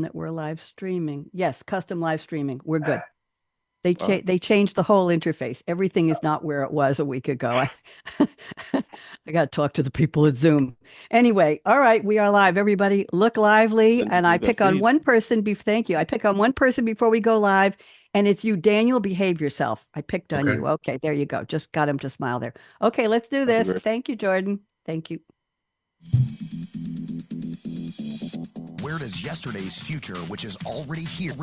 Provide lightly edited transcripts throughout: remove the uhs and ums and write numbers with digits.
that we're live streaming. Yes, custom live streaming. We're good. Well, They changed the whole interface. Everything is not where it was a week ago. I got to talk to the people at Zoom. Anyway, all right, we are live. Everybody look lively. And I the pick on feed. one person. Thank you. I pick on one person before we go live. And it's you, Daniel. Behave yourself. I picked on Okay. you. Okay, there you go. Just got him to smile there. Okay, let's do That'd be this. great. Thank you, Jordan. Thank you. Where does yesterday's future, which is already here,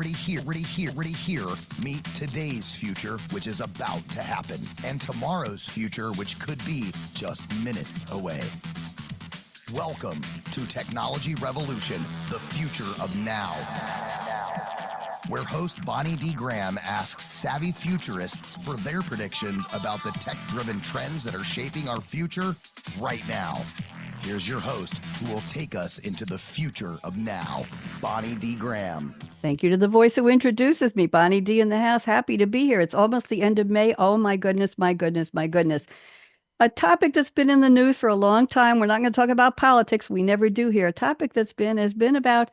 meet today's future, which is about to happen, and tomorrow's future, which could be just minutes away? Welcome to Technology Revolution, the future of now, where host Bonnie D. Graham asks savvy futurists for their predictions about the tech-driven trends that are shaping our future right now. Here's your host, who will take us into the future of now, Bonnie D. Graham. Thank you to the voice who introduces me, Bonnie D in the house. Happy to be here. It's almost the end of May. Oh my goodness, my goodness, my goodness. A topic that's been in the news for a long time. We're not going to talk about politics. We never do here. A topic has been about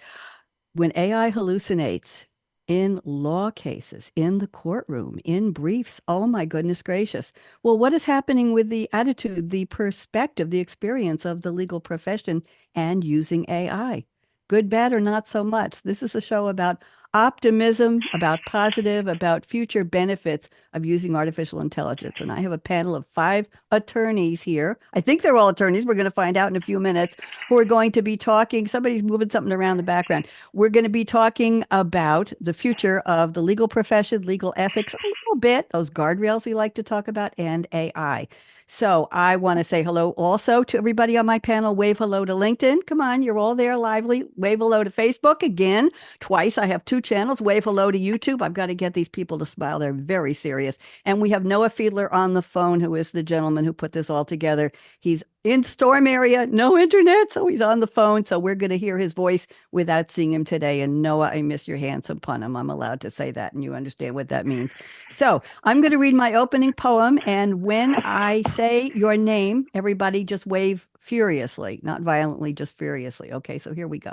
when AI hallucinates in law cases, in the courtroom, in briefs. Oh my goodness gracious. Well, what is happening with the attitude, the perspective, the experience of the legal profession and using AI? Good, bad, or not so much. This is a show about optimism, about positive, about future benefits of using artificial intelligence. And I have a panel of 5 attorneys here. I think they're all attorneys. We're going to find out in a few minutes who are going to be talking. Somebody's moving something around the background. We're going to be talking about the future of the legal profession, legal ethics, a little bit, those guardrails we like to talk about, and AI. So I want to say hello also to everybody on my panel. Wave hello to LinkedIn. Come on, you're all there lively. Wave hello to Facebook again, twice. I have 2 channels. Wave hello to YouTube. I've got to get these people to smile. They're very serious. And we have Noah Fiedler on the phone, who is the gentleman who put this all together. He's in storm area, no internet, so he's on the phone. So we're going to hear his voice without seeing him today. And Noah, I miss your handsome punham. I'm allowed to say that, and you understand what that means. So I'm going to read my opening poem, and when I say your name, everybody just wave furiously, not violently, just furiously. Okay, so here we go.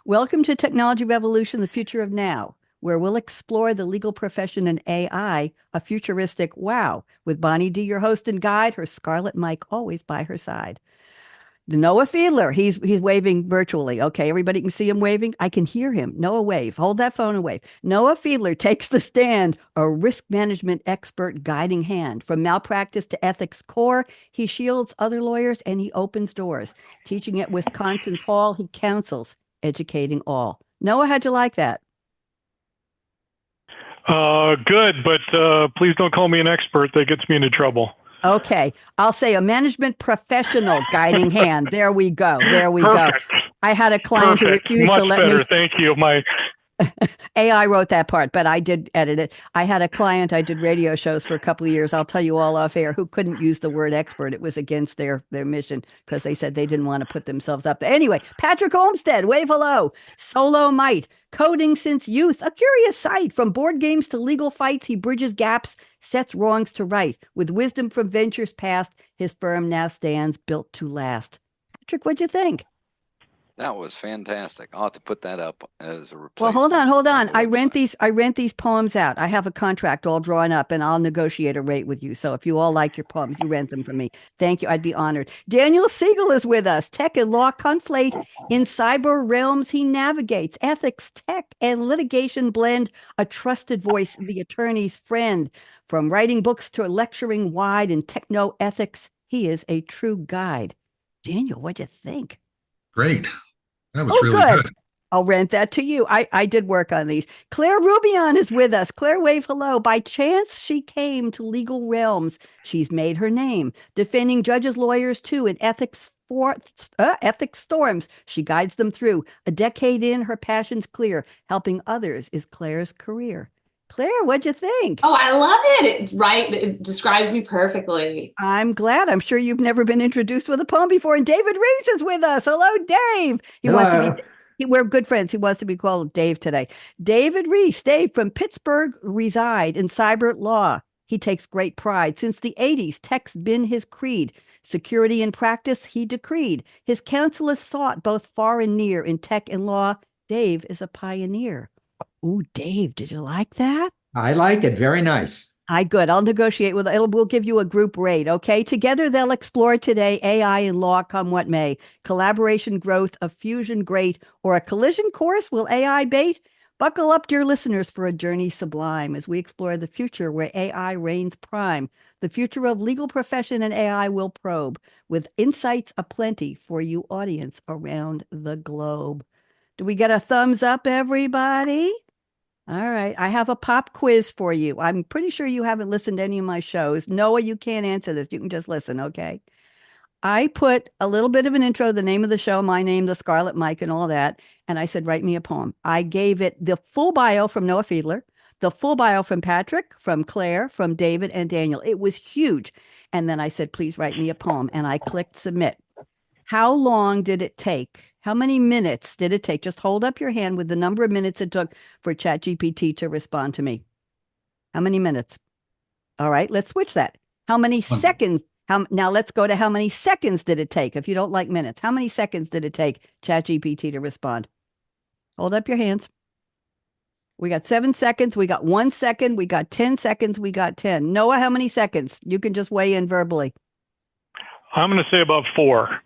Welcome to Technology Revolution, the future of now, where we'll explore the legal profession and AI, a futuristic wow, with Bonnie D, your host and guide, her Scarlett mic always by her side. The Noah Fiedler, he's waving virtually. Okay, everybody can see him waving. I can hear him. Noah, wave. Hold that phone and wave. Noah Fiedler takes the stand, a risk management expert guiding hand. From malpractice to ethics core, he shields other lawyers and he opens doors. Teaching at Wisconsin's Hall, he counsels, educating all. Noah, how'd you like that? Good, but please don't call me an expert. That gets me into trouble. Okay, I'll say a management professional guiding hand. There we go. There we go. Perfect. I had a client who Perfect. refused to Much let better. me. Thank you. AI wrote that part, but I did edit it. I had a client, I did radio shows for a couple of years. I'll tell you all off air, who couldn't use the word expert. It was against their mission because they said they didn't want to put themselves up there. Anyway, Patrick Olmstead, wave hello. Solo might, coding since youth, a curious sight. From board games to legal fights, he bridges gaps, sets wrongs to right. With wisdom from ventures past, his firm now stands built to last. Patrick, what'd you think? That was fantastic. I'll have to put that up as a Well, replacement hold on on. the I rent website. these poems out. I have a contract all drawn up and I'll negotiate a rate with you. So if you all like your poems, you rent them from me. Thank you. I'd be honored. Daniel Siegel is with us. Tech and law conflate in cyber realms he navigates. Ethics, tech, and litigation blend, a trusted voice, the attorney's friend. From writing books to lecturing wide in techno ethics, he is a true guide. Daniel, what'd you think? Great. That was Oh, really good. good. I'll rent that to you. I did work on these. Clare Roubion is with us. Claire, wave hello. By chance, she came to legal realms. She's made her name, defending judges, lawyers too, in ethics storms. She guides them through. A decade in, her passion's clear. Helping others is Claire's career. Claire, what'd you think? Oh, I love it. It's right. It describes me perfectly. I'm glad. I'm sure you've never been introduced with a poem before. And David Ries is with us. Hello, Dave. He wants to Hello. be. We're good friends. He wants to be called Dave today. David Ries, Dave from Pittsburgh, reside in cyber law. He takes great pride. Since the 80s, tech's been his creed. Security in practice, he decreed. His counsel is sought both far and near in tech and law. Dave is a pioneer. Ooh, Dave, did you like that? I like it. Very nice. Good. I'll negotiate with we'll give you a group rate, okay? Together they'll explore today AI and law come what may. Collaboration growth, a fusion great, or a collision course will AI bait? Buckle up, dear listeners, for a journey sublime as we explore the future where AI reigns prime. The future of legal profession and AI will probe with insights aplenty for you audience around the globe. Do we get a thumbs up, everybody? All right. I have a pop quiz for you. I'm pretty sure you haven't listened to any of my shows. Noah, you can't answer this. You can just listen, okay? I put a little bit of an intro, the name of the show, my name, the Scarlett Mike, and all that. And I said, write me a poem. I gave it the full bio from Noah Fiedler, the full bio from Patrick, from Claire, from David, and Daniel. It was huge. And then I said, please write me a poem. And I clicked submit. How long did it take? How many minutes did it take? Just hold up your hand with the number of minutes it took for ChatGPT to respond to me. How many minutes? All right, let's switch that. How many seconds? Now let's go to how many seconds did it take? If you don't like minutes, how many seconds did it take ChatGPT to respond? Hold up your hands. We got 7 seconds. We got 1 second. We got 10 seconds. We got 10. Noah, how many seconds? You can just weigh in verbally. I'm going to say about 4.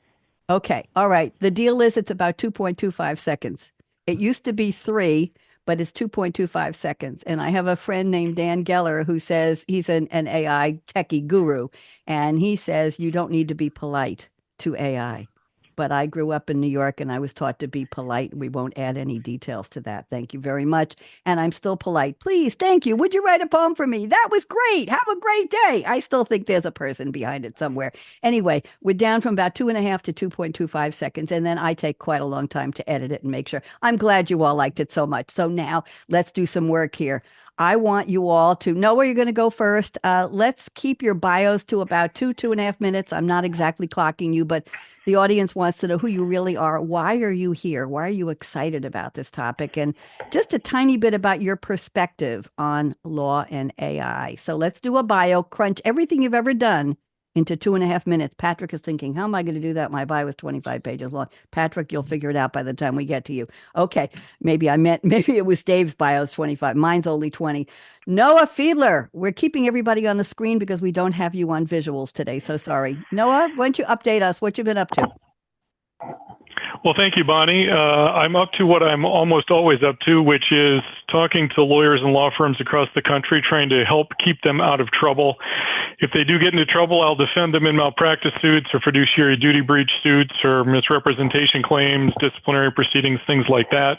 Okay. All right. The deal is it's about 2.25 seconds. It used to be 3, but it's 2.25 seconds. And I have a friend named Dan Geller who says he's an AI techie guru. And he says you don't need to be polite to AI. But I grew up in New York and I was taught to be polite. We won't add any details to that. Thank you very much. And I'm still polite. Please, thank you. Would you write a poem for me? That was great. Have a great day. I still think there's a person behind it somewhere. Anyway, we're down from about 2.5 to 2.25 seconds. And then I take quite a long time to edit it and make sure. I'm glad you all liked it so much. So now let's do some work here. I want you all to know where you're going to go first. Let's keep your bios to about 2.5 minutes. I'm not exactly clocking you, but the audience wants to know who you really are. Why are you here? Why are you excited about this topic? And just a tiny bit about your perspective on law and AI. So let's do a bio, crunch everything you've ever done into 2.5 minutes. Patrick is thinking, how am I going to do that? My bio is 25 pages long. Patrick, you'll figure it out by the time we get to you. Okay. Maybe it was Dave's bio is 25. Mine's only 20. Noah Fiedler. We're keeping everybody on the screen because we don't have you on visuals today. So sorry. Noah, why don't you update us what you've been up to? Well, thank you, Bonnie. I'm up to what I'm almost always up to, which is talking to lawyers and law firms across the country, trying to help keep them out of trouble. If they do get into trouble, I'll defend them in malpractice suits or fiduciary duty breach suits or misrepresentation claims, disciplinary proceedings, things like that.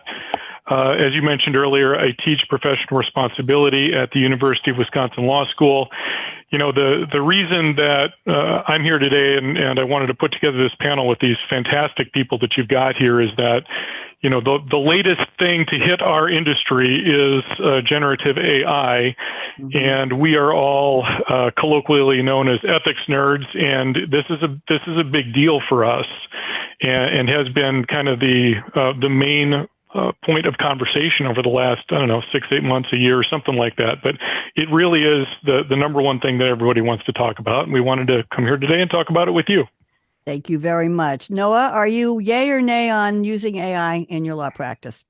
As you mentioned earlier, I teach professional responsibility at the University of Wisconsin Law School. You know, the reason that I'm here today and I wanted to put together this panel with these fantastic people that you've got here is that, you know, the latest thing to hit our industry is generative AI, and we are all colloquially known as ethics nerds, and this is a big deal for us, and has been kind of the main point of conversation over the last, 6-8 months, a year, or something like that. But it really is the number one thing that everybody wants to talk about. And we wanted to come here today and talk about it with you. Thank you very much. Noah, are you yay or nay on using AI in your law practice?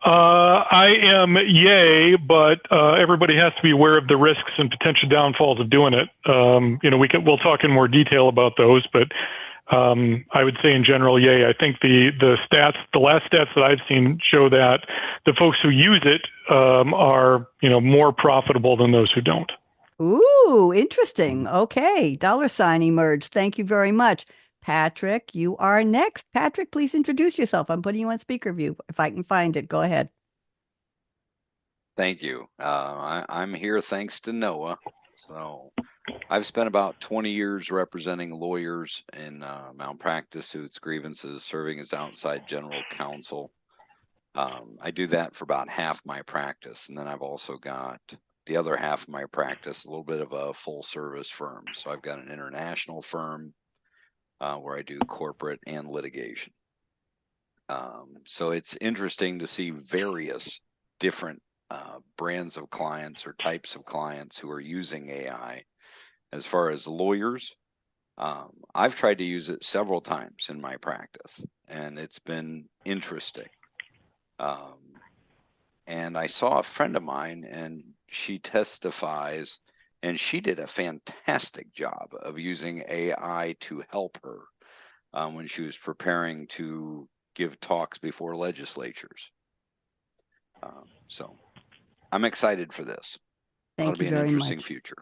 I am yay, but everybody has to be aware of the risks and potential downfalls of doing it. We'll talk in more detail about those, but I would say in general, yay. I think the last stats that I've seen show that the folks who use it are, more profitable than those who don't. Ooh, interesting. Okay. $ emerged. Thank you very much. Patrick, you are next. Patrick, please introduce yourself. I'm putting you on speaker view. If I can find it, go ahead. Thank you. I'm here thanks to Noah. So I've spent about 20 years representing lawyers in malpractice suits, grievances, serving as outside general counsel. I do that for about half my practice. And then I've also got the other half of my practice, a little bit of a full service firm. So I've got an international firm where I do corporate and litigation. So it's interesting to see various different brands of clients or types of clients who are using AI. As far as lawyers, I've tried to use it several times in my practice, and it's been interesting. And I saw a friend of mine, and she testifies, and she did a fantastic job of using AI to help her when she was preparing to give talks before legislatures. So I'm excited for this. It'll Thank be you an very interesting much. future.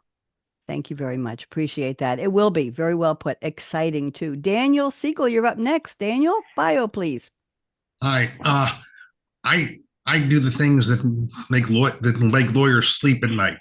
Thank you very much. Appreciate that. It will be very well put. Exciting too. Daniel Siegel, you're up next. Daniel, bio, please. Hi. I I do the things that make lawyers sleep at night.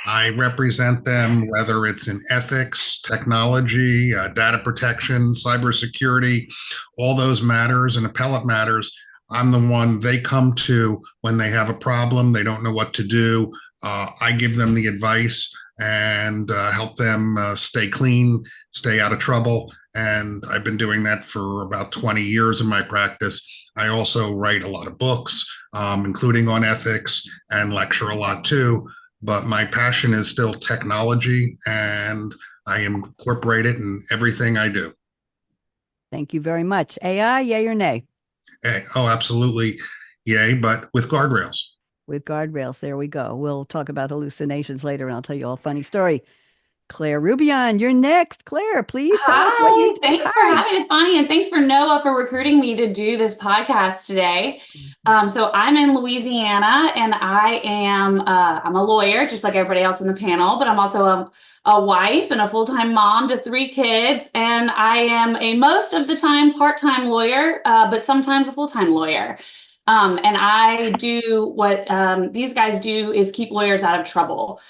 I represent them, whether it's in ethics, technology, data protection, cybersecurity, all those matters and appellate matters. I'm the one they come to when they have a problem, they don't know what to do. I give them the advice and help them stay clean, stay out of trouble. And I've been doing that for about 20 years in my practice. I also write a lot of books, including on ethics, and lecture a lot too. But my passion is still technology, and I incorporate it in everything I do. Thank you very much. AI, yay or nay? Oh, absolutely. Yay, but with guardrails. With guardrails, there we go. We'll talk about hallucinations later, and I'll tell you all a funny story. Clare Roubion, you're next. Clare, please tell us what you do. Thanks for having us, Bonnie, and thanks for Noah for recruiting me to do this podcast today. So I'm in Louisiana, and I'm a lawyer, just like everybody else in the panel, but I'm also a wife and a full-time mom to 3 kids, and I am a most of the time part-time lawyer, but sometimes a full-time lawyer. And I do what these guys do is keep lawyers out of trouble.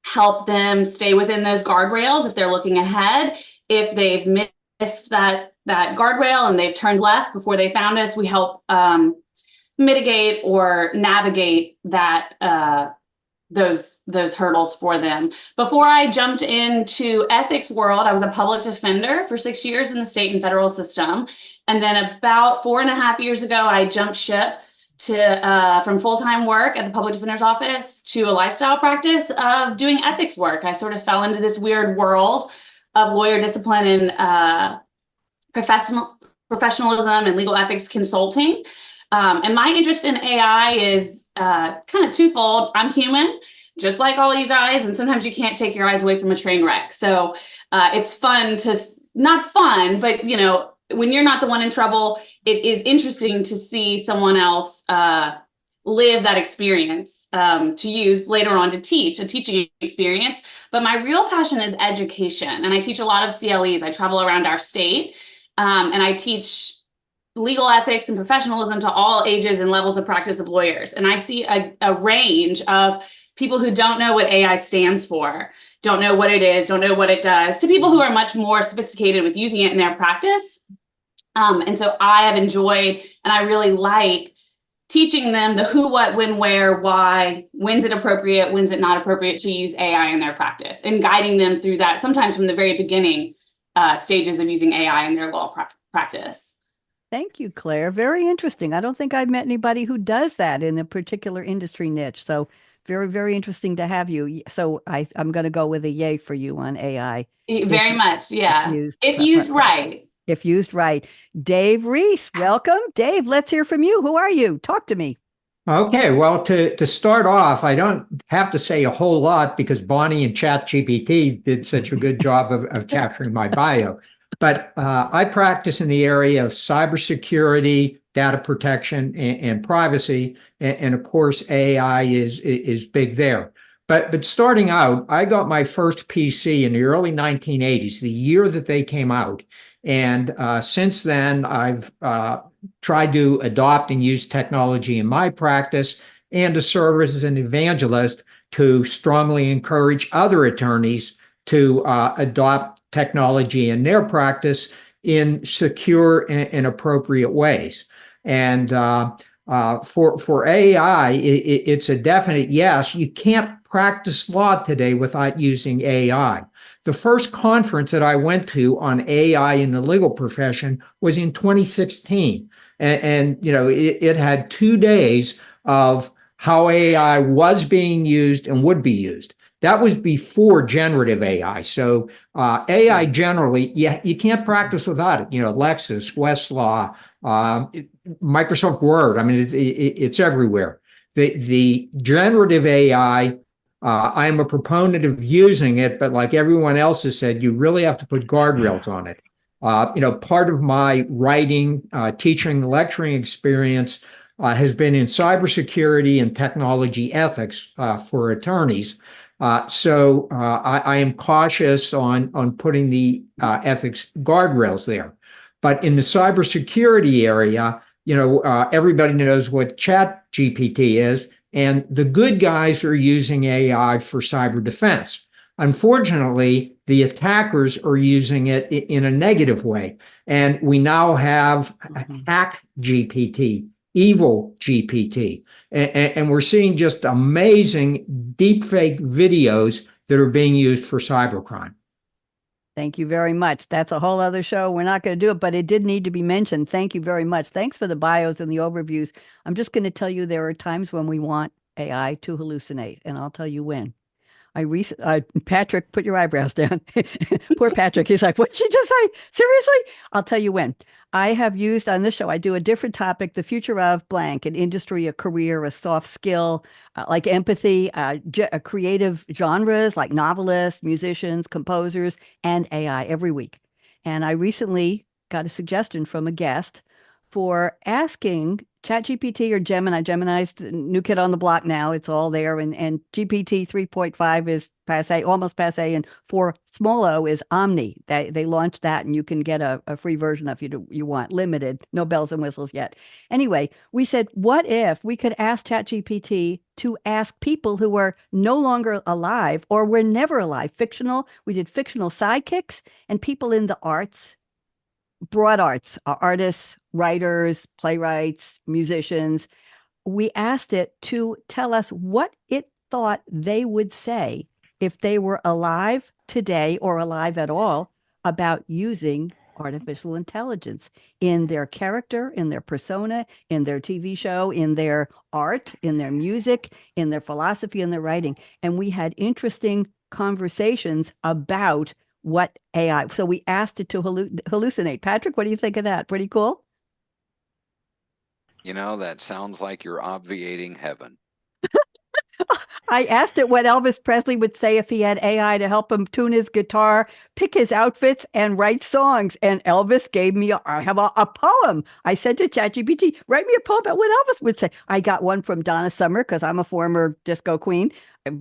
Help them stay within those guardrails if they're looking ahead. If they've missed that guardrail and they've turned left before they found us, we help mitigate or navigate that those hurdles for them. Before I jumped into ethics world, I was a public defender for 6 years in the state and federal system. And then about 4.5 years ago, I jumped ship to from full-time work at the public defender's office to a lifestyle practice of doing ethics work. I sort of fell into this weird world of lawyer discipline and professionalism and legal ethics consulting. And my interest in AI is kind of twofold. I'm human, just like all you guys, and sometimes you can't take your eyes away from a train wreck. So it's fun to, not fun, but when you're not the one in trouble, it is interesting to see someone else live that experience to use later on to teach, a teaching experience. But my real passion is education. And I teach a lot of CLEs. I travel around our state and I teach legal ethics and professionalism to all ages and levels of practice of lawyers. And I see a range of people who don't know what AI stands for, don't know what it is, don't know what it does, to people who are much more sophisticated with using it in their practice. And so I have enjoyed, and I really like teaching them the who, what, when, where, why, when's it appropriate, when's it not appropriate to use AI in their practice, and guiding them through that, sometimes from the very beginning stages of using AI in their law practice. Thank you, Clare. Very interesting. I don't think I've met anybody who does that in a particular industry niche. So very, very interesting to have you. So I'm going to go with a yay for you on AI. Very much, yeah. If used right. If used right. Dave Ries, welcome. Dave, let's hear from you. Who are you? Talk to me. Okay, well, to start off, I don't have to say a whole lot because Bonnie and ChatGPT did such a good job of capturing my bio. But I practice in the area of cybersecurity, data protection, and privacy. And of course, AI is big there. But starting out, I got my first PC in the early 1980s, the year that they came out. And since then, I've tried to adopt and use technology in my practice and to serve as an evangelist to strongly encourage other attorneys to adopt technology in their practice in secure and appropriate ways. And for AI, it's a definite yes. You can't practice law today without using AI. The first conference that I went to on AI in the legal profession was in 2016. And it had 2 days of how AI was being used and would be used. That was before generative AI. So AI generally, you can't practice without it. Lexis, Westlaw, Microsoft Word. I mean, it's everywhere. The generative AI, I am a proponent of using it, but like everyone else has said, you really have to put guardrails on it. Part of my writing, teaching, lecturing experience has been in cybersecurity and technology ethics for attorneys. So I am cautious on putting the ethics guardrails there. But in the cybersecurity area, everybody knows what Chat GPT is, and the good guys are using AI for cyber defense. Unfortunately, the attackers are using it in a negative way. And we now have hack GPT, evil GPT. And we're seeing just amazing deepfake videos that are being used for cybercrime. Thank you very much. That's a whole other show. We're not going to do it, but it did need to be mentioned. Thank you very much. Thanks for the bios and the overviews. I'm just going to tell you there are times when we want AI to hallucinate, and I'll tell you when. Patrick, put your eyebrows down. Poor Patrick. He's like, what'd she just say? Seriously? I'll tell you when. I have used on this show, I do a different topic, the future of blank, an industry, a career, a soft skill, like empathy, creative genres like novelists, musicians, composers, and AI every week. And I recently got a suggestion from a guest for asking ChatGPT or Gemini. Gemini's the new kid on the block now. It's all there. And GPT 3.5 is passe, almost passe. And for small o is Omni. They launched that, and you can get a free version if you want, limited, no bells and whistles yet. Anyway, we said, what if we could ask ChatGPT to ask people who are no longer alive or were never alive, fictional. We did fictional sidekicks and people in the arts, broad arts, artists, writers, playwrights, musicians. We asked it to tell us what it thought they would say if they were alive today or alive at all about using artificial intelligence in their character, in their persona, in their TV show, in their art, in their music, in their philosophy, in their writing. And we had interesting conversations about what AI. So we asked it to hallucinate. Patrick, what do you think of that? Pretty cool? That sounds like you're obviating heaven. I asked it what Elvis Presley would say if he had AI to help him tune his guitar, pick his outfits, and write songs. And Elvis gave me a poem. I said to ChatGPT, write me a poem about what Elvis would say. I got one from Donna Summer because I'm a former disco queen,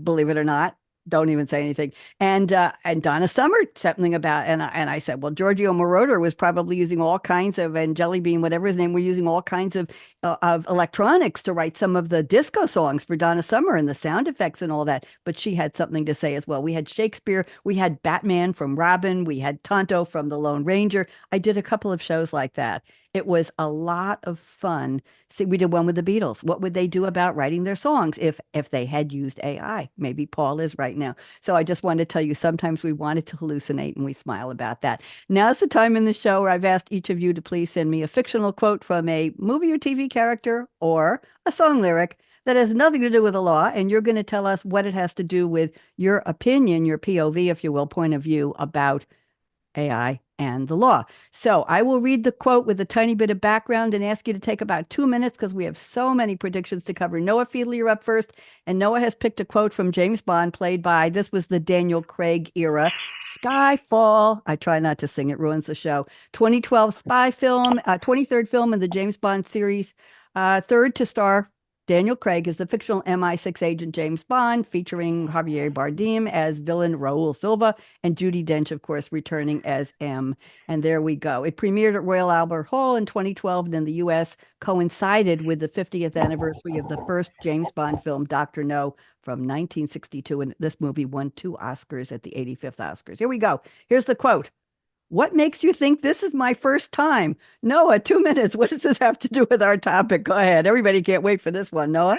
believe it or not. Don't even say anything. And Donna Summer something about, and I said, well, Giorgio Moroder was probably using all kinds of, and Jelly Bean, whatever his name, were using all kinds of electronics to write some of the disco songs for Donna Summer and the sound effects and all that. But she had something to say as well. We had Shakespeare, we had Batman from Robin, we had Tonto from The Lone Ranger. I did a couple of shows like that. It was a lot of fun. See, we did one with the Beatles. What would they do about writing their songs if they had used AI? Maybe Paul is right now. So I just wanted to tell you, sometimes we wanted to hallucinate and we smile about that. Now's the time in the show where I've asked each of you to please send me a fictional quote from a movie or TV character or a song lyric that has nothing to do with the law, and you're going to tell us what it has to do with your opinion, your POV, if you will, point of view about AI and the law. So I will read the quote with a tiny bit of background and ask you to take about 2 minutes because we have so many predictions to cover. Noah Fiedler, you're up first. And Noah has picked a quote from James Bond, played by, this was the Daniel Craig era, Skyfall. I try not to sing, it ruins the show. 2012 spy film, 23rd film in the James Bond series. Third to star Daniel Craig is the fictional MI6 agent James Bond, featuring Javier Bardem as villain Raul Silva and Judi Dench, of course, returning as M. And there we go. It premiered at Royal Albert Hall in 2012 and in the U.S. coincided with the 50th anniversary of the first James Bond film, Dr. No, from 1962. And this movie won 2 Oscars at the 85th Oscars. Here we go. Here's the quote. What makes you think this is my first time? Noah, 2 minutes. What does this have to do with our topic? Go ahead. Everybody can't wait for this one. Noah?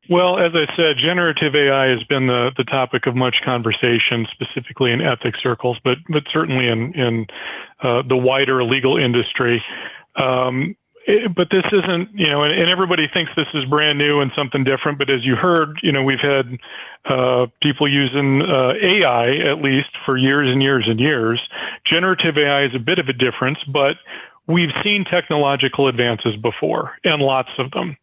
Well, as I said, generative AI has been the topic of much conversation, specifically in ethics circles, but certainly in the wider legal industry. but this isn't, and everybody thinks this is brand new and something different. But as you heard, we've had people using AI at least for years and years and years. Generative AI is a bit of a difference, but we've seen technological advances before, and lots of them.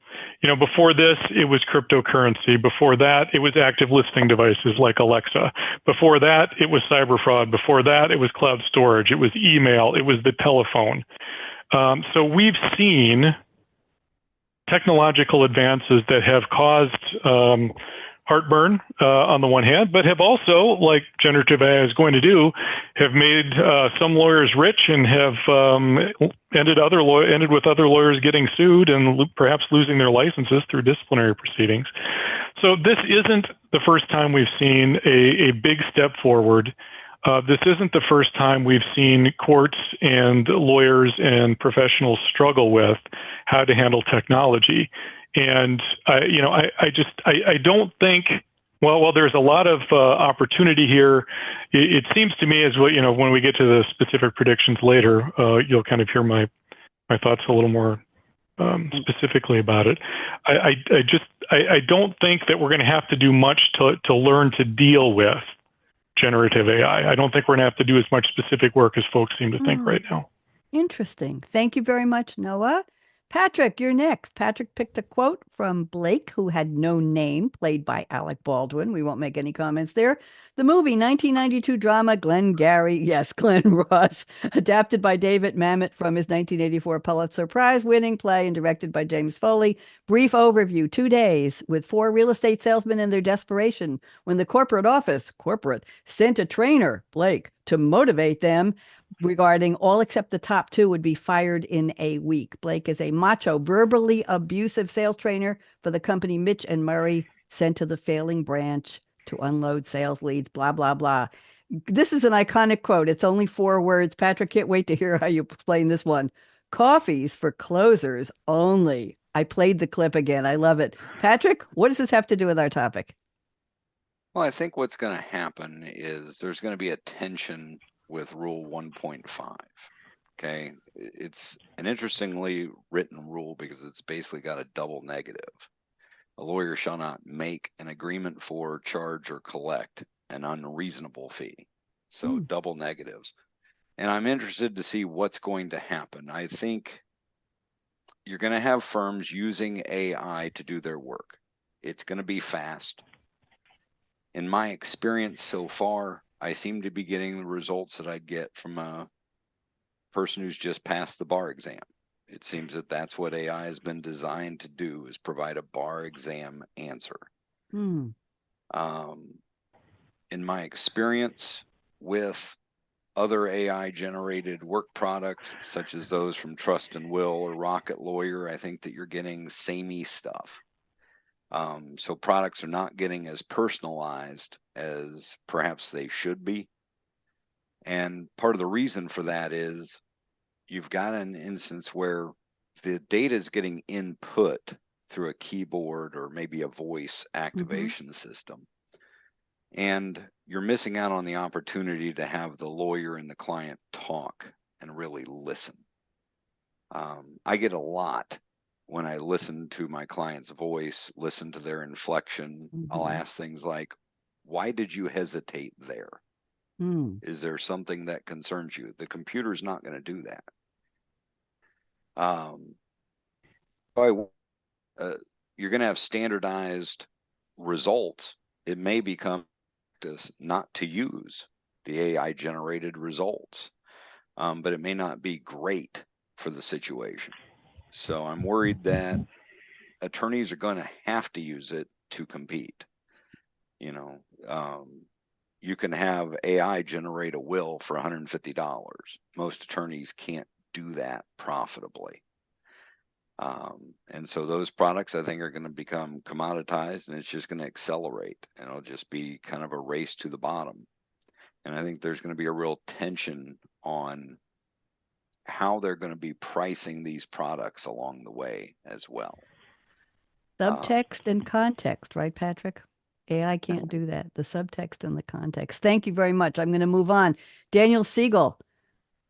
Before this, it was cryptocurrency. Before that, it was active listening devices like Alexa. Before that, it was cyber fraud. Before that, it was cloud storage. It was email. It was the telephone. So we've seen technological advances that have caused heartburn on the one hand, but have also, like generative AI is going to do, have made some lawyers rich and have ended with other lawyers getting sued and perhaps losing their licenses through disciplinary proceedings. So this isn't the first time we've seen a big step forward. This isn't the first time we've seen courts and lawyers and professionals struggle with how to handle technology. And I don't think, while there's a lot of opportunity here, it seems to me as well, when we get to the specific predictions later, you'll kind of hear my thoughts a little more specifically about it. I don't think that we're going to have to do much to learn to deal with generative AI. I don't think we're going to have to do as much specific work as folks seem to think right now. Interesting. Thank you very much, Noah. Patrick, you're next. Patrick picked a quote from Blake, who had no name, played by Alec Baldwin. We won't make any comments there. The movie 1992 drama Glengarry, yes, Glen Ross, adapted by David Mamet from his 1984 Pulitzer Prize-winning play and directed by James Foley. Brief overview: 2 days with 4 real estate salesmen in their desperation when the corporate office, sent a trainer, Blake, to motivate them regarding all except the top 2 would be fired in a week. Blake is a macho, verbally abusive sales trainer for the company Mitch and Murray sent to the failing branch to unload sales leads, blah, blah, blah. This is an iconic quote. It's only 4 words. Patrick, can't wait to hear how you explain this one. Coffees for closers only. I played the clip again. I love it. Patrick, what does this have to do with our topic? Well, I think what's going to happen is there's going to be a tension with Rule 1.5. Okay, it's an interestingly written rule because it's basically got a double negative. A lawyer shall not make an agreement for, charge, or collect an unreasonable fee. So double negatives. And I'm interested to see what's going to happen. I think you're going to have firms using AI to do their work. It's going to be fast. In my experience so far, I seem to be getting the results that I'd get from a person who's just passed the bar exam. It seems that that's what AI has been designed to do, is provide a bar exam answer. In my experience with other AI-generated work products, such as those from Trust and Will or Rocket Lawyer, I think that you're getting samey stuff. So products are not getting as personalized as perhaps they should be. And part of the reason for that is you've got an instance where the data is getting input through a keyboard or maybe a voice activation system. And you're missing out on the opportunity to have the lawyer and the client talk and really listen. I get a lot when I listen to my client's voice, listen to their inflection. I'll ask things like, why did you hesitate there? Is there something that concerns you? The computer's not going to do that. You're going to have standardized results. It may become not to use the AI generated results, but it may not be great for the situation. So I'm worried that attorneys are going to have to use it to compete. You can have AI generate a will for $150. Most attorneys can't do that profitably. And so those products, I think, are going to become commoditized, and it's just going to accelerate, and it'll just be kind of a race to the bottom. And I think there's going to be a real tension on how they're going to be pricing these products along the way as well. Subtext and context, right, Patrick? AI can't do that. The subtext and the context. Thank you very much. I'm going to move on. Daniel Siegel,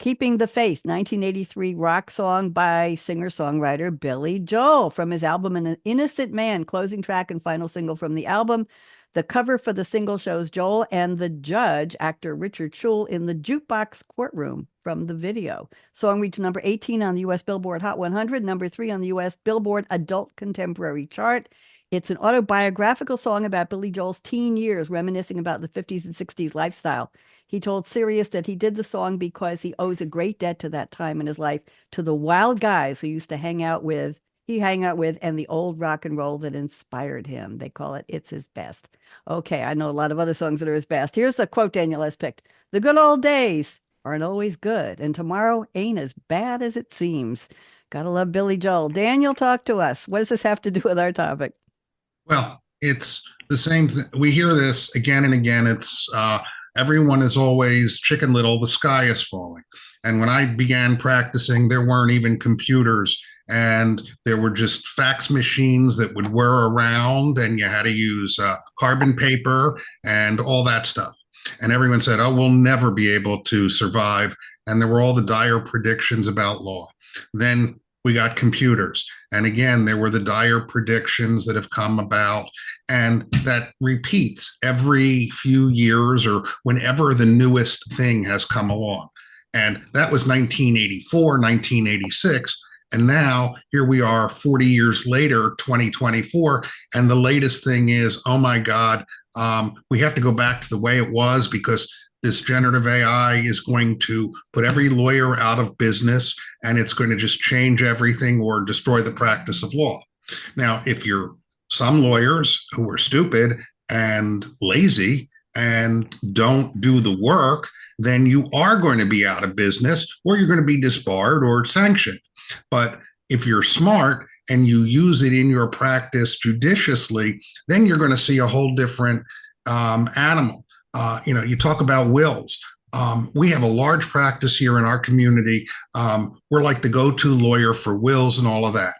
Keeping the Faith, 1983 rock song by singer-songwriter Billy Joel from his album An Innocent Man, closing track and final single from the album. The cover for the single shows Joel and the judge, actor Richard Schul, in the jukebox courtroom from the video. Song reached number 18 on the U.S. Billboard Hot 100, number 3 on the U.S. Billboard Adult Contemporary chart. It's an autobiographical song about Billy Joel's teen years, reminiscing about the 50s and 60s lifestyle. He told Sirius that he did the song because he owes a great debt to that time in his life to the wild guys who used to hang out with, and the old rock and roll that inspired him. They call it It's His Best. Okay, I know a lot of other songs that are his best. Here's the quote Daniel has picked. The good old days aren't always good, and tomorrow ain't as bad as it seems. Gotta love Billy Joel. Daniel, talk to us. What does this have to do with our topic? Well, it's the same thing. We hear this again and again. It's everyone is always Chicken Little, the sky is falling. And when I began practicing, there weren't even computers, and there were just fax machines that would whir around, and you had to use carbon paper and all that stuff. And everyone said, oh, we'll never be able to survive. And there were all the dire predictions about law. Then we got computers. And again, there were the dire predictions that have come about, and that repeats every few years or whenever the newest thing has come along. And that was 1984, 1986. And now here we are 40 years later, 2024. And the latest thing is, oh my God, we have to go back to the way it was because this generative AI is going to put every lawyer out of business, and it's going to just change everything or destroy the practice of law. Now, if you're some lawyers who are stupid and lazy and don't do the work, then you are going to be out of business, or you're going to be disbarred or sanctioned. But if you're smart and you use it in your practice judiciously, then you're going to see a whole different animal. You talk about wills. We have a large practice here in our community. We're like the go-to lawyer for wills and all of that.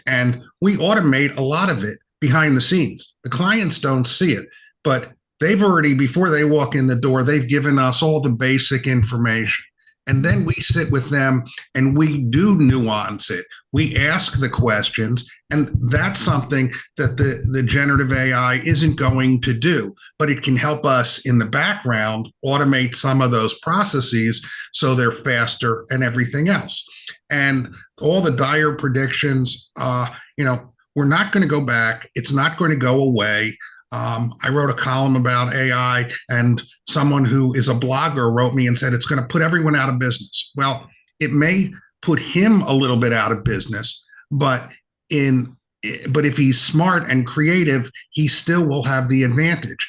And we automate a lot of it behind the scenes. The clients don't see it, but they've already, before they walk in the door, they've given us all the basic information. And then we sit with them and we do nuance it. We ask the questions, and that's something that the generative AI isn't going to do, but it can help us in the background automate some of those processes so they're faster and everything else. And all the dire predictions, we're not going to go back. It's not going to go away. I wrote a column about AI, and someone who is a blogger wrote me and said it's going to put everyone out of business. Well, it may put him a little bit out of business, but if he's smart and creative, he still will have the advantage.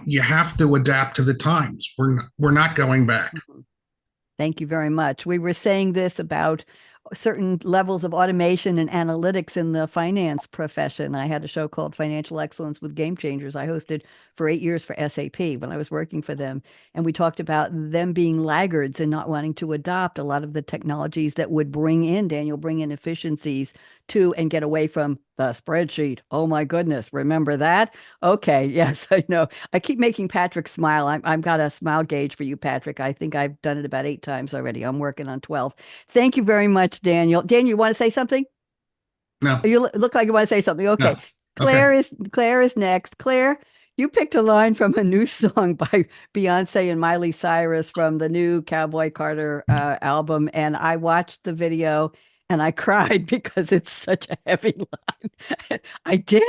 You have to adapt to the times. We're not going back. Thank you very much. We were saying this about certain levels of automation and analytics in the finance profession. I had a show called Financial Excellence with Game Changers I hosted for 8 years for SAP when I was working for them. And we talked about them being laggards and not wanting to adopt a lot of the technologies that would bring in efficiencies to and get away from the spreadsheet. Oh my goodness. Remember that? Okay. Yes, I know. I keep making Patrick smile. I've got a smile gauge for you, Patrick. I think I've done it about 8 times already. I'm working on 12. Thank you very much, Daniel. Daniel, you want to say something? No. You look like you want to say something. Okay. No. Claire is next. Claire, you picked a line from a new song by Beyonce and Miley Cyrus from the new Cowboy Carter album. And I watched the video and I cried because it's such a heavy line. I did.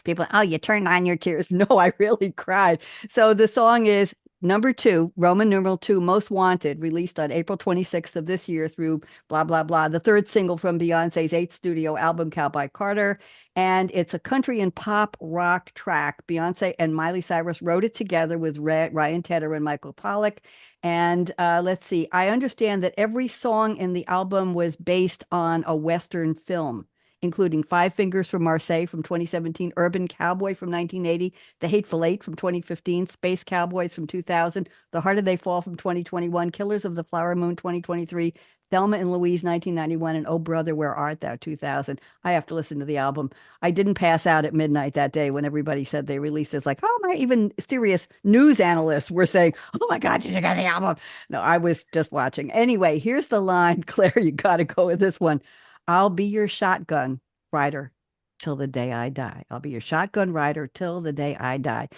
People, oh, you turned on your tears. No, I really cried. So the song is number 2, Roman numeral 2, Most Wanted, released on April 26th of this year through blah, blah, blah. The 3rd single from Beyonce's 8th studio album, Cowboy Carter. And it's a country and pop rock track. Beyonce and Miley Cyrus wrote it together with Ryan Tedder and Michael Pollack. And let's see, I understand that every song in the album was based on a Western film, including Five Fingers from Marseille from 2017, Urban Cowboy from 1980, The Hateful Eight from 2015, Space Cowboys from 2000, The Harder They Fall from 2021, Killers of the Flower Moon 2023, Thelma and Louise, 1991, and Oh Brother, Where Art Thou, 2000. I have to listen to the album. I didn't pass out at midnight that day when everybody said they released it. It's like, oh my, even serious news analysts were saying, oh my God, did you get the album? No, I was just watching. Anyway, here's the line. Claire, you got to go with this one. I'll be your shotgun rider till the day I die. I'll be your shotgun rider till the day I die.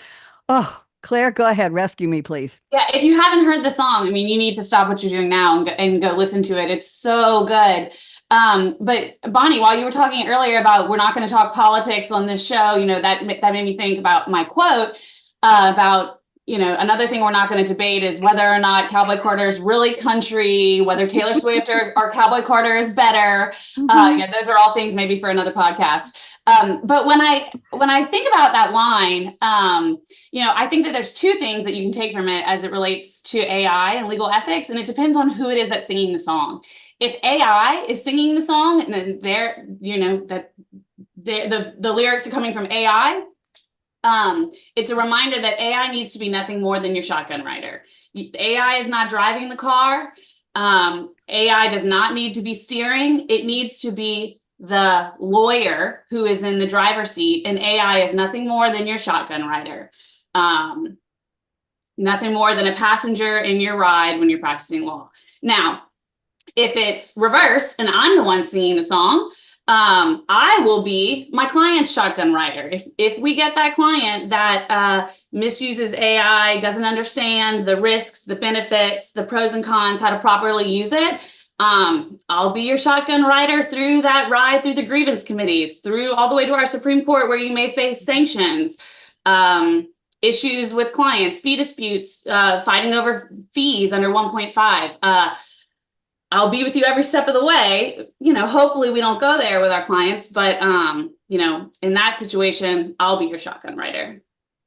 Oh, Claire, go ahead. Rescue me, please. Yeah, if you haven't heard the song, I mean, you need to stop what you're doing now and go listen to it. It's so good. But Bonnie, while you were talking earlier about we're not going to talk politics on this show, you know, that made me think about my quote about, you know, another thing we're not going to debate is whether or not Cowboy Carter is really country, whether Taylor Swift or Cowboy Carter is better. Yeah, those are all things maybe for another podcast. But when I think about that line, you know, I think that there's two things that you can take from it as it relates to AI and legal ethics, and it depends on who it is that's singing the song. If AI is singing the song, and then they're, you know, that the lyrics are coming from AI, it's a reminder that AI needs to be nothing more than your shotgun rider. AI is not driving the car. AI does not need to be steering. It needs to be the lawyer who is in the driver's seat, and AI is nothing more than your shotgun rider. Nothing more than a passenger in your ride when you're practicing law. Now, if it's reverse and I'm the one singing the song, I will be my client's shotgun rider. If we get that client that misuses AI, doesn't understand the risks, the benefits, the pros and cons, how to properly use it, I'll be your shotgun rider through that ride through the grievance committees, through all the way to our Supreme Court where you may face sanctions, issues with clients, fee disputes, fighting over fees under 1.5. I'll be with you every step of the way. You know, hopefully we don't go there with our clients, but you know, in that situation, I'll be your shotgun rider.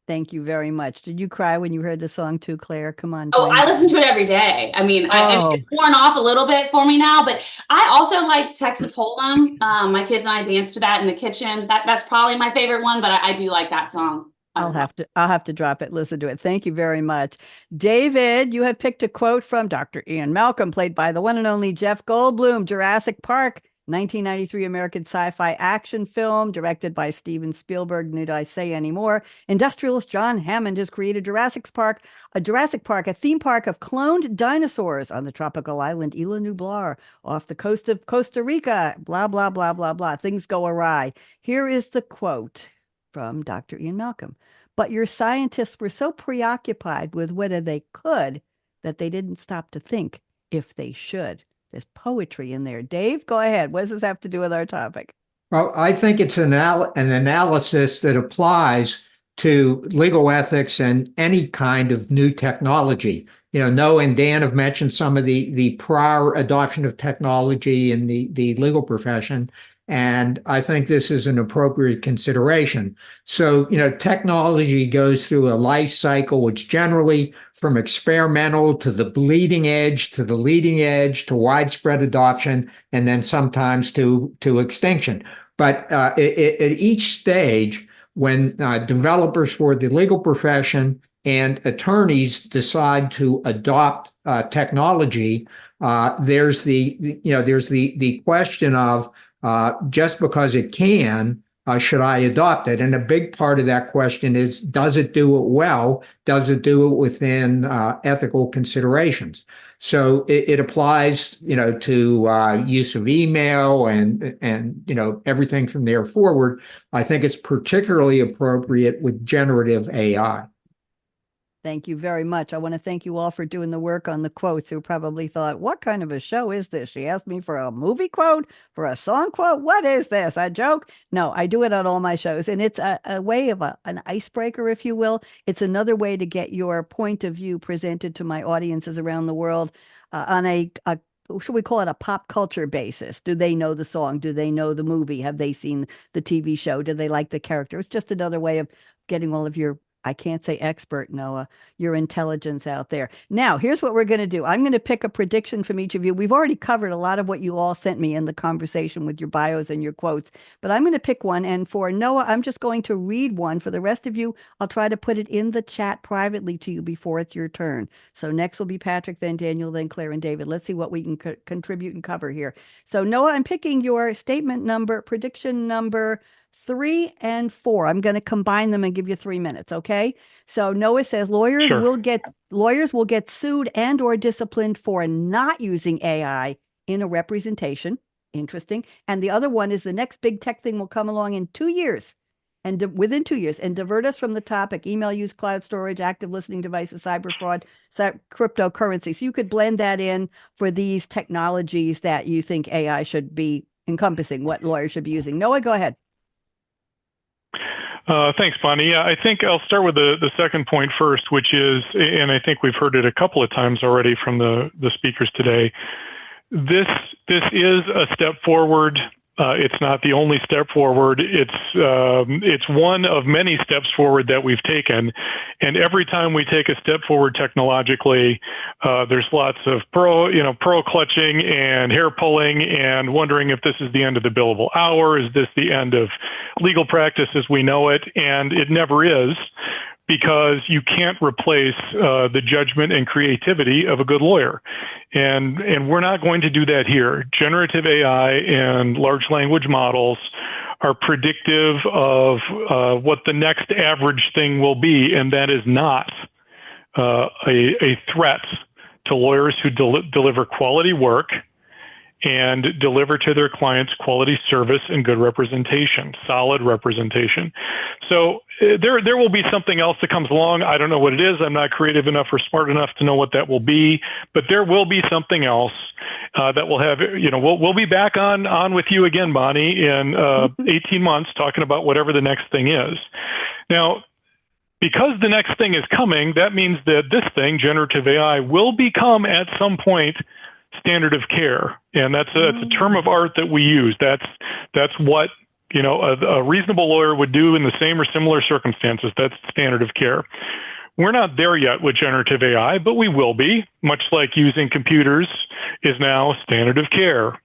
Thank you very much. Did you cry when you heard the song too, Claire? Come on. Oh, I listen to it every day. I mean, I mean, it's worn off a little bit for me now, but I also like Texas Hold'em. My kids and I dance to that in the kitchen. That's probably my favorite one, but I do like that song. I'll have to drop it, listen to it. Thank you very much. David, you have picked a quote from Dr. Ian Malcolm, played by the one and only Jeff Goldblum, Jurassic Park, 1993 American sci-fi action film, directed by Steven Spielberg. Need I say any more? Industrialist John Hammond has created Jurassic Park, a theme park of cloned dinosaurs on the tropical island Isla Nublar, off the coast of Costa Rica. Blah, blah, blah, blah, blah. Things go awry. Here is the quote from Dr. Ian Malcolm. But your scientists were so preoccupied with whether they could that they didn't stop to think if they should. There's poetry in there. Dave, go ahead. What does this have to do with our topic? Well, I think it's an analysis that applies to legal ethics and any kind of new technology. You know, Noah and Dan have mentioned some of the prior adoption of technology in the legal profession. And I think this is an appropriate consideration. So, you know, technology goes through a life cycle, which generally from experimental to the bleeding edge, to the leading edge, to widespread adoption, and then sometimes to extinction. But at each stage, when developers for the legal profession and attorneys decide to adopt technology, there's the question of just because it can, should I adopt it? And a big part of that question is, does it do it well? Does it do it within ethical considerations? So it applies, you know, to use of email and you know, everything from there forward. I think it's particularly appropriate with generative AI. Thank you very much. I want to thank you all for doing the work on the quotes, who probably thought, what kind of a show is this? She asked me for a movie quote, for a song quote. What is this? A joke? No, I do it on all my shows. And it's a way of an icebreaker, if you will. It's another way to get your point of view presented to my audiences around the world on a should we call it a pop culture basis? Do they know the song? Do they know the movie? Have they seen the TV show? Do they like the character? It's just another way of getting all of your I can't say expert, Noah, your intelligence out there. Now, here's what we're going to do. I'm going to pick a prediction from each of you. We've already covered a lot of what you all sent me in the conversation with your bios and your quotes, but I'm going to pick one. And for Noah, I'm just going to read one. For the rest of you, I'll try to put it in the chat privately to you before it's your turn. So next will be Patrick, then Daniel, then Claire and David. Let's see what we can contribute and cover here. So Noah, I'm picking your statement number, prediction number 3 and 4. I'm going to combine them and give you 3 minutes. Okay. So Noah says lawyers Sure. will get sued and or disciplined for not using AI in a representation. Interesting. And the other one is the next big tech thing will come along in 2 years and within 2 years and divert us from the topic: email use, cloud storage, active listening devices, cyber fraud, cryptocurrency. So you could blend that in for these technologies that you think AI should be encompassing, what lawyers should be using. Noah, go ahead. Thanks, Bonnie. Yeah, I think I'll start with the second point first, which is, and I think we've heard it a couple of times already from the speakers today. This is a step forward. It's not the only step forward. It's one of many steps forward that we've taken. And every time we take a step forward technologically, there's lots of pearl clutching and hair pulling and wondering if this is the end of the billable hour. Is this the end of legal practice as we know it? And it never is, because you can't replace the judgment and creativity of a good lawyer. And we're not going to do that here. Generative AI and large language models are predictive of what the next average thing will be, and that is not a threat to lawyers who deliver quality work and deliver to their clients quality service and good representation, solid representation. So there will be something else that comes along. I don't know what it is. I'm not creative enough or smart enough to know what that will be, but there will be something else that will have, we'll be back on with you again, Bonnie, in 18 months talking about whatever the next thing is. Now, because the next thing is coming, that means that this thing, generative AI, will become at some point standard of care, and that's a term of art that we use. That's what a reasonable lawyer would do in the same or similar circumstances. That's standard of care. We're not there yet with generative AI, but we will be, much like using computers is now standard of care,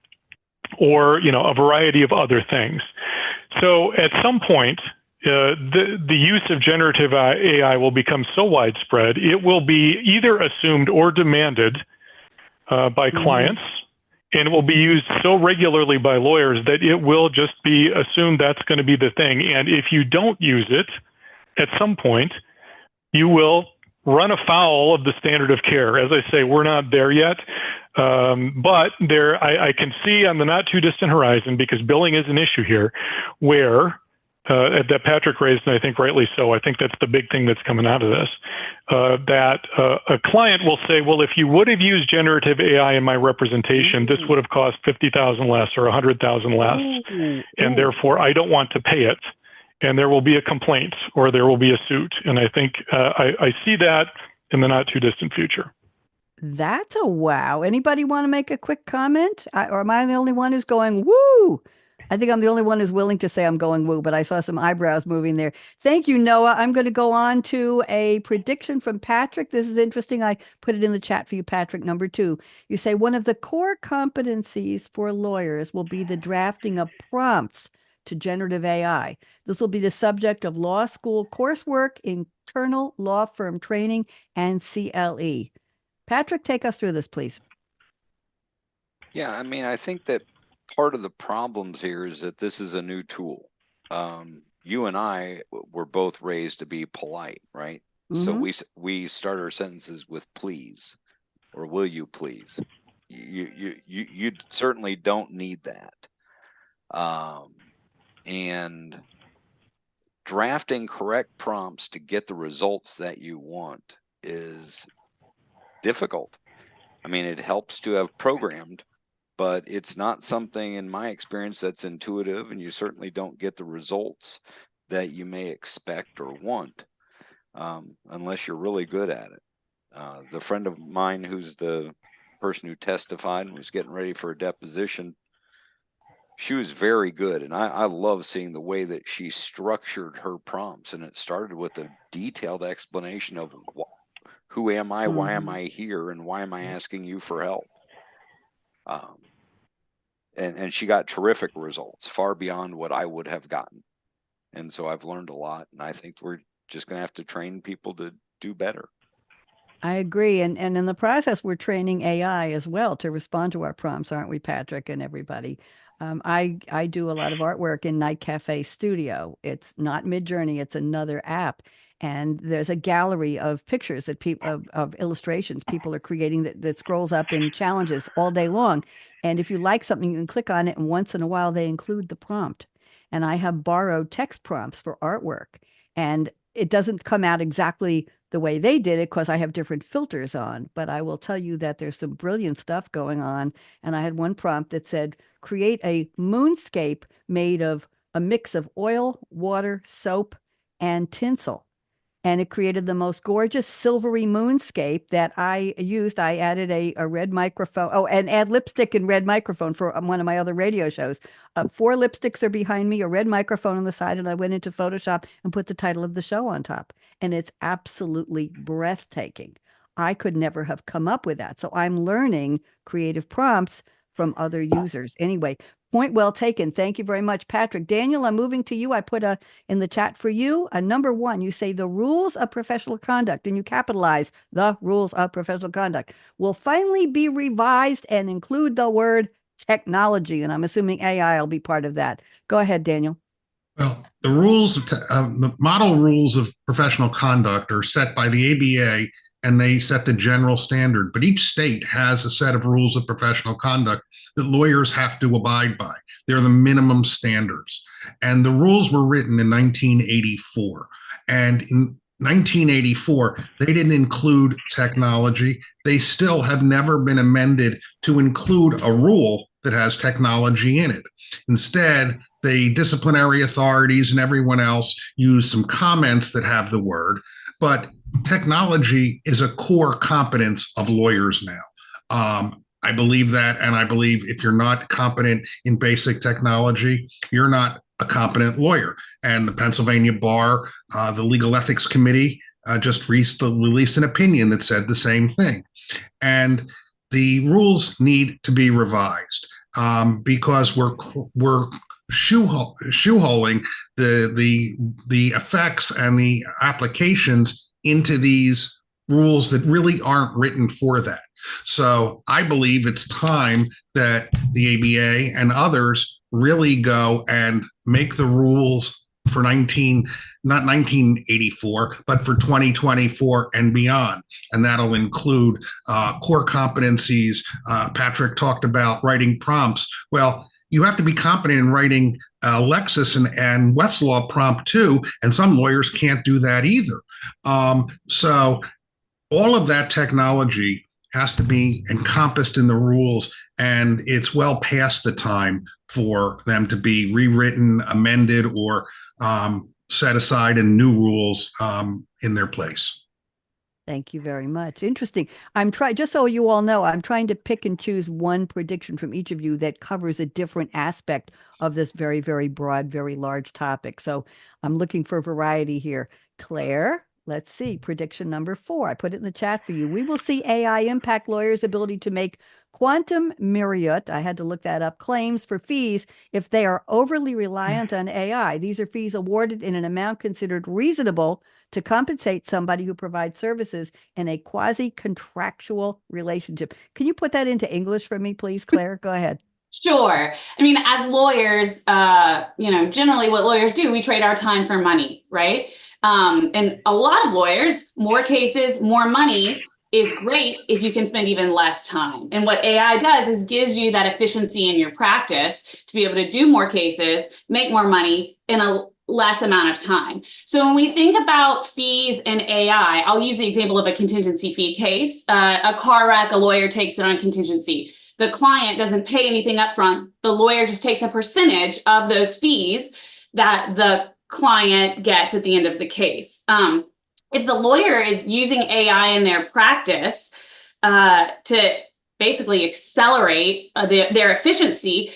or a variety of other things. So at some point, the use of generative AI will become so widespread, it will be either assumed or demanded by clients, and it will be used so regularly by lawyers that it will just be assumed that's going to be the thing. And if you don't use it, at some point, you will run afoul of the standard of care. As I say, we're not there yet, but I can see on the not too distant horizon, because billing is an issue here, where that Patrick raised, and I think rightly so. I think that's the big thing that's coming out of this, that a client will say, well, if you would have used generative AI in my representation, this would have cost $50,000 less or $100,000 less, and therefore I don't want to pay it. And there will be a complaint or there will be a suit. And I think I see that in the not too distant future. That's a wow. Anybody want to make a quick comment? Or am I the only one who's going, woo? I think I'm the only one who's willing to say I'm going woo, but I saw some eyebrows moving there. Thank you, Noah. I'm going to go on to a prediction from Patrick. This is interesting. I put it in the chat for you, Patrick. Number 2, you say one of the core competencies for lawyers will be the drafting of prompts to generative AI. This will be the subject of law school coursework, internal law firm training, and CLE. Patrick, take us through this, please. Yeah, I think that part of the problems here is that this is a new tool. You and I were both raised to be polite, right? So we start our sentences with please, or will you please. You certainly don't need that. And drafting correct prompts to get the results that you want is difficult. It helps to have programmed, but it's not something, in my experience, that's intuitive, and you certainly don't get the results that you may expect or want unless you're really good at it. The friend of mine who's the person who testified and was getting ready for a deposition, she was very good. And I love seeing the way that she structured her prompts. And it started with a detailed explanation of who am I, why am I here, and why am I asking you for help? And she got terrific results, far beyond what I would have gotten. And so I've learned a lot, and I think we're just going to have to train people to do better. I agree. And in the process, we're training AI as well to respond to our prompts, aren't we, Patrick and everybody? I do a lot of artwork in Night Cafe Studio. It's not Midjourney, it's another app. And there's a gallery of pictures that people of illustrations people are creating that scrolls up in challenges all day long. And if you like something, you can click on it, and once in a while they include the prompt. And I have borrowed text prompts for artwork. And it doesn't come out exactly the way they did it because I have different filters on. But I will tell you that there's some brilliant stuff going on. And I had one prompt that said, create a moonscape made of a mix of oil, water, soap, and tinsel. And it created the most gorgeous silvery moonscape that I used. I added a red microphone. Oh, and add lipstick and red microphone for one of my other radio shows. 4 lipsticks are behind me, a red microphone on the side, and I went into Photoshop and put the title of the show on top. And it's absolutely breathtaking. I could never have come up with that. So I'm learning creative prompts from other users. Anyway, point well taken. Thank you very much, Patrick. Daniel, I'm moving to you. I put in the chat for you, number 1, you say the rules of professional conduct, and you capitalize the rules of professional conduct will finally be revised and include the word technology. And I'm assuming AI will be part of that. Go ahead, Daniel. Well, the model rules of professional conduct are set by the ABA, and they set the general standard. But each state has a set of rules of professional conduct that lawyers have to abide by. They're the minimum standards. And the rules were written in 1984. And in 1984, they didn't include technology. They still have never been amended to include a rule that has technology in it. Instead, the disciplinary authorities and everyone else use some comments that have the word, but technology is a core competence of lawyers now. I believe that, and I believe if you're not competent in basic technology, you're not a competent lawyer. And the Pennsylvania Bar, the Legal Ethics Committee, just released an opinion that said the same thing. And the rules need to be revised because we're shoeholing the effects and the applications into these rules that really aren't written for that. So I believe it's time that the ABA and others really go and make the rules for not 1984, but for 2024 and beyond. And that'll include core competencies. Patrick talked about writing prompts. Well, you have to be competent in writing Lexis and Westlaw prompt too, and some lawyers can't do that either. So all of that technology has to be encompassed in the rules, and it's well past the time for them to be rewritten, amended, or set aside and new rules in their place. Thank you very much. Interesting. I'm trying, just so you all know, I'm trying to pick and choose one prediction from each of you that covers a different aspect of this very, very broad, very large topic. So I'm looking for variety here. Claire, let's see. Prediction number 4. I put it in the chat for you. We will see AI impact lawyers' ability to make quantum myriad, I had to look that up, claims for fees if they are overly reliant on AI. These are fees awarded in an amount considered reasonable to compensate somebody who provides services in a quasi-contractual relationship. Can you put that into English for me, please, Claire? Go ahead. Sure. I mean, as lawyers, generally what lawyers do, we trade our time for money, right? And a lot of lawyers, more cases, more money is great if you can spend even less time. And what AI does is gives you that efficiency in your practice to be able to do more cases, make more money in a less amount of time. So when we think about fees and AI, I'll use the example of a contingency fee case. A car wreck, a lawyer takes it on contingency. The client doesn't pay anything up front. The lawyer just takes a percentage of those fees that the client gets at the end of the case. If the lawyer is using AI in their practice to basically accelerate their efficiency,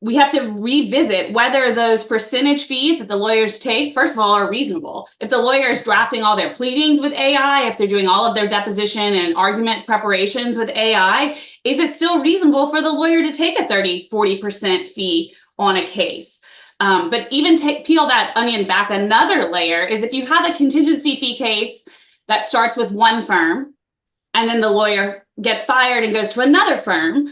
we have to revisit whether those percentage fees that the lawyers take, first of all, are reasonable. If the lawyer is drafting all their pleadings with AI, if they're doing all of their deposition and argument preparations with AI, is it still reasonable for the lawyer to take a 30-40% fee on a case? But even peel that onion back another layer is if you have a contingency fee case that starts with one firm and then the lawyer gets fired and goes to another firm,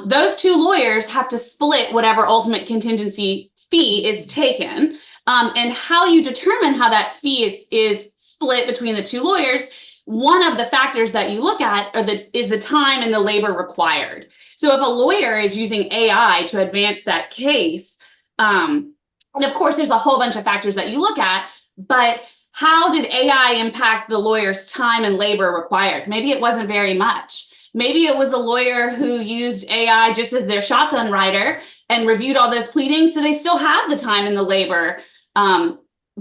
those two lawyers have to split whatever ultimate contingency fee is taken. And how you determine how that fee is split between the two lawyers, one of the factors that you look at is the time and the labor required. So if a lawyer is using AI to advance that case, and of course, there's a whole bunch of factors that you look at, but how did AI impact the lawyer's time and labor required? Maybe it wasn't very much. Maybe it was a lawyer who used AI just as their shotgun writer and reviewed all those pleadings, so they still have the time and the labor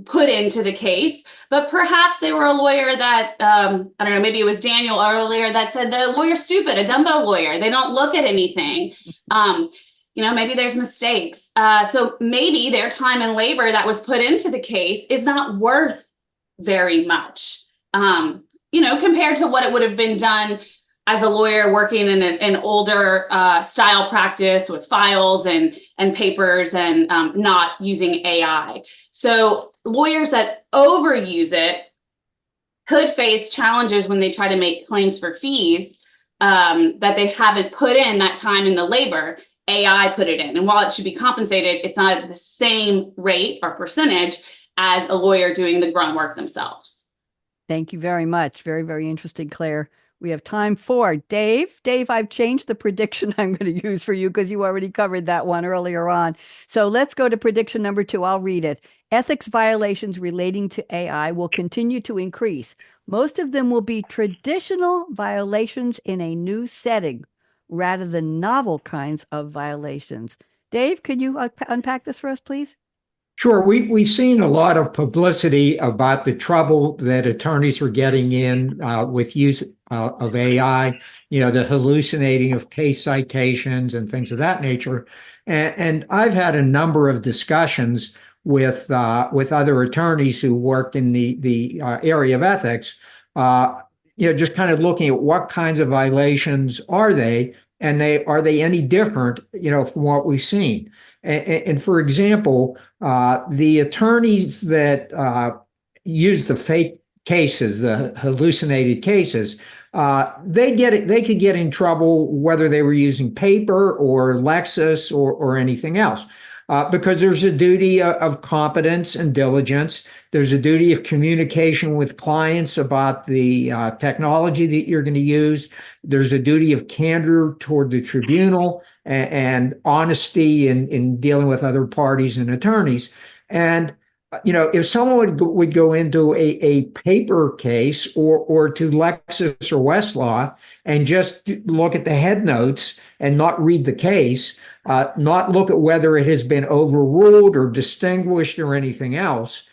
put into the case. But perhaps they were a lawyer that, I don't know, maybe it was Daniel earlier that said the lawyer's stupid, a Dumbo lawyer. They don't look at anything. Maybe there's mistakes. So maybe their time and labor that was put into the case is not worth very much, compared to what it would have been done as a lawyer working in an older style practice with files and papers and not using AI. So lawyers that overuse it could face challenges when they try to make claims for fees that they haven't put in that time and the labor. AI put it in. And while it should be compensated, it's not at the same rate or percentage as a lawyer doing the grunt work themselves. Thank you very much. Very, very interesting, Claire. We have time for Dave. Dave, I've changed the prediction I'm going to use for you because you already covered that one earlier on. So let's go to prediction number 2. I'll read it. Ethics violations relating to AI will continue to increase. Most of them will be traditional violations in a new setting rather than novel kinds of violations. Dave, could you unpack this for us, please? Sure. We've seen a lot of publicity about the trouble that attorneys are getting in with use of AI, the hallucinating of case citations and things of that nature. And I've had a number of discussions with other attorneys who work in the area of ethics, just kind of looking at what kinds of violations are they, and are they any different, from what we've seen. And for example, the attorneys that use the fake cases, the hallucinated cases, they could get in trouble whether they were using paper or Lexis or anything else, because there's a duty of competence and diligence. There's a duty of communication with clients about the technology that you're going to use. There's a duty of candor toward the tribunal and honesty in dealing with other parties and attorneys. And if someone would go into a paper case or to Lexis or Westlaw and just look at the head notes and not read the case, not look at whether it has been overruled or distinguished or anything else,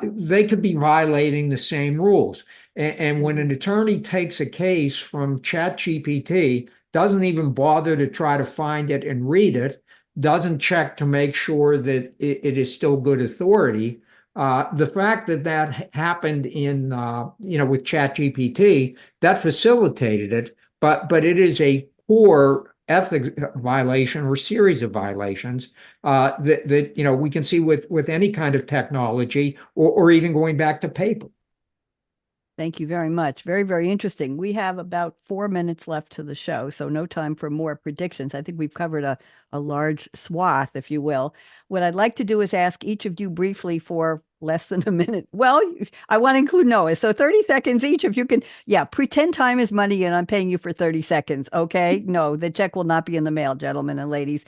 they could be violating the same rules. And when an attorney takes a case from ChatGPT, doesn't even bother to try to find it and read it, doesn't check to make sure that it is still good authority. The fact that happened with ChatGPT, that facilitated it, but it is a core ethics violation or series of violations that we can see with any kind of technology or even going back to paper. Thank you very much. Very, very interesting. We have about 4 minutes left to the show, so no time for more predictions. I think we've covered a large swath, if you will. What I'd like to do is ask each of you briefly for less than a minute. Well, I want to include Noah. So 30 seconds each, if you can. Yeah, pretend time is money and I'm paying you for 30 seconds. Okay? No, the check will not be in the mail, gentlemen and ladies.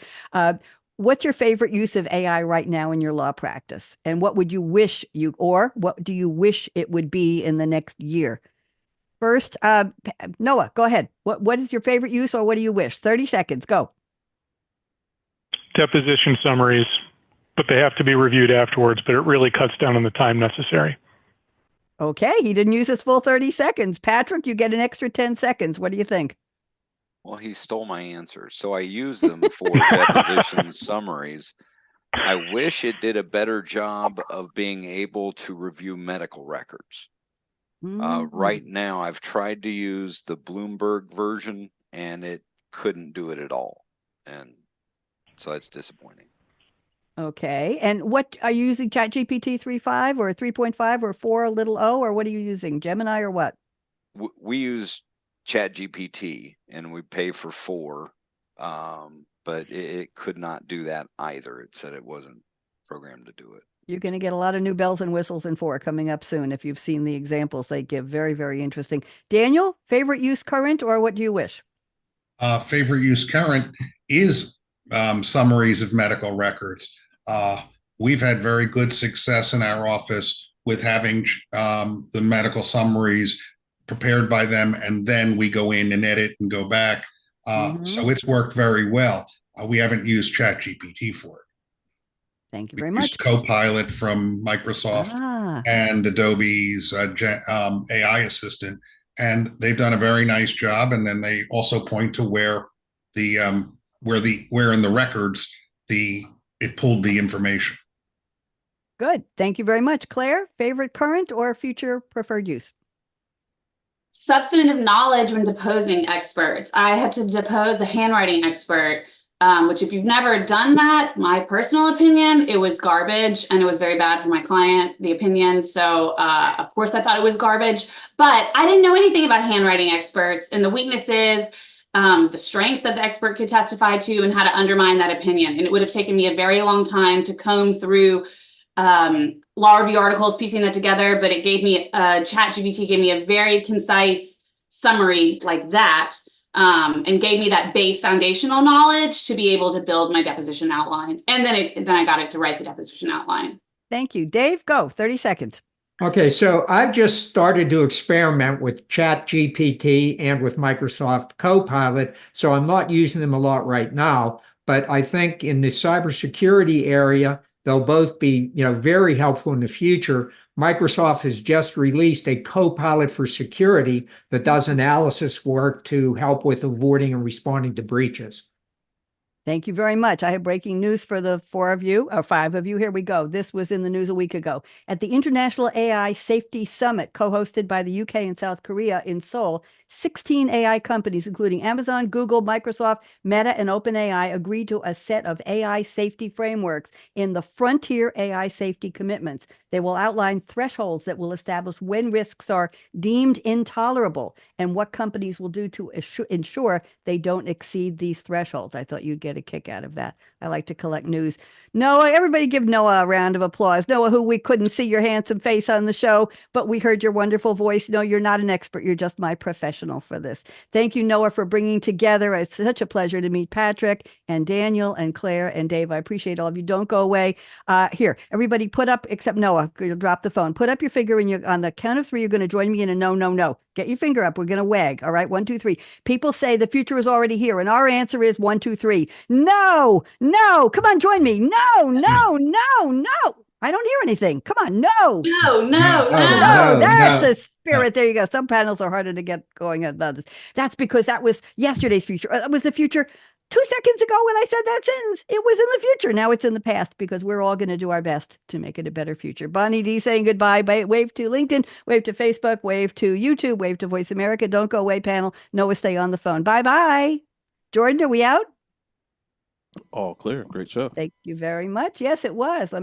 What's your favorite use of AI right now in your law practice? And what would you wish what do you wish it would be in the next year? First, Noah, go ahead. What is your favorite use or what do you wish? 30 seconds, go. Deposition summaries, but they have to be reviewed afterwards, but it really cuts down on the time necessary. Okay, he didn't use his full 30 seconds. Patrick, you get an extra 10 seconds. What do you think? Well, he stole my answer. So I use them for deposition summaries. I wish it did a better job of being able to review medical records. Right now, I've tried to use the Bloomberg version and it couldn't do it at all. And so that's disappointing. Okay. And what are you using? ChatGPT 3.5 or 3.5 or 4 little o, or what are you using? Gemini or what? We use ChatGPT and we pay for 4, but it could not do that either. It said it wasn't programmed to do it. You're going to get a lot of new bells and whistles in 4 coming up soon. If you've seen the examples they give, very, very interesting. Daniel, favorite use current, or what do you wish? Favorite use current is summaries of medical records. We've had very good success in our office with having the medical summaries prepared by them, and then we go in and edit and go back. So it's worked very well. We haven't used ChatGPT for it. Thank you very much. Used Copilot from Microsoft and Adobe's AI assistant, and they've done a very nice job. And then they also point to where in the records it pulled the information. Good. Thank you very much. Claire, favorite current or future preferred use? Substantive knowledge when deposing experts. I had to depose a handwriting expert, which if you've never done that, my personal opinion, it was garbage and it was very bad for my client, the opinion. So of course I thought it was garbage, but I didn't know anything about handwriting experts and the weaknesses, the strength that the expert could testify to and how to undermine that opinion. And it would have taken me a very long time to comb through law review articles, piecing that together, but it gave me ChatGPT gave me a very concise summary like that, and gave me that base foundational knowledge to be able to build my deposition outlines. And then I got it to write the deposition outline. Thank you. Dave, go. 30 seconds. Okay, so I've just started to experiment with ChatGPT and with Microsoft Copilot, so I'm not using them a lot right now, but I think in the cybersecurity area, they'll both be, very helpful in the future. Microsoft has just released a Copilot for security that does analysis work to help with avoiding and responding to breaches. Thank you very much. I have breaking news for the 4 of you, or 5 of you. Here we go. This was in the news a week ago. At the International AI Safety Summit, co-hosted by the UK and South Korea in Seoul, 16 AI companies, including Amazon, Google, Microsoft, Meta, and OpenAI, agreed to a set of AI safety frameworks in the Frontier AI Safety Commitments. They will outline thresholds that will establish when risks are deemed intolerable and what companies will do to ensure they don't exceed these thresholds. I thought you'd get a kick out of that. I like to collect news. Noah, everybody give Noah a round of applause. Noah, who we couldn't see your handsome face on the show, but we heard your wonderful voice. No, you're not an expert. You're just my professional for this. Thank you, Noah, for bringing together. It's such a pleasure to meet Patrick and Daniel and Claire and Dave. I appreciate all of you. Don't go away. Here, everybody put up, except Noah, you'll drop the phone. Put up your finger and on the count of 3, you're going to join me in a no, no, no. Get your finger up. We're going to wag. All right. 1, 2, 3. People say the future is already here. And our answer is 1, 2, 3. No, no. Come on, join me. No, no, no, no. I don't hear anything. Come on. No. No, no, no. That's a spirit. There you go. Some panels are harder to get going than others. That's because that was yesterday's future. It was the future 2 seconds ago when I said that sentence. It was in the future. Now it's in the past because we're all going to do our best to make it a better future. Bonnie D saying goodbye. Wave to LinkedIn, wave to Facebook, wave to YouTube, wave to Voice America. Don't go away, panel. Noah, stay on the phone. Bye-bye. Jordan, are we out? All clear. Great show. Thank you very much. Yes, it was.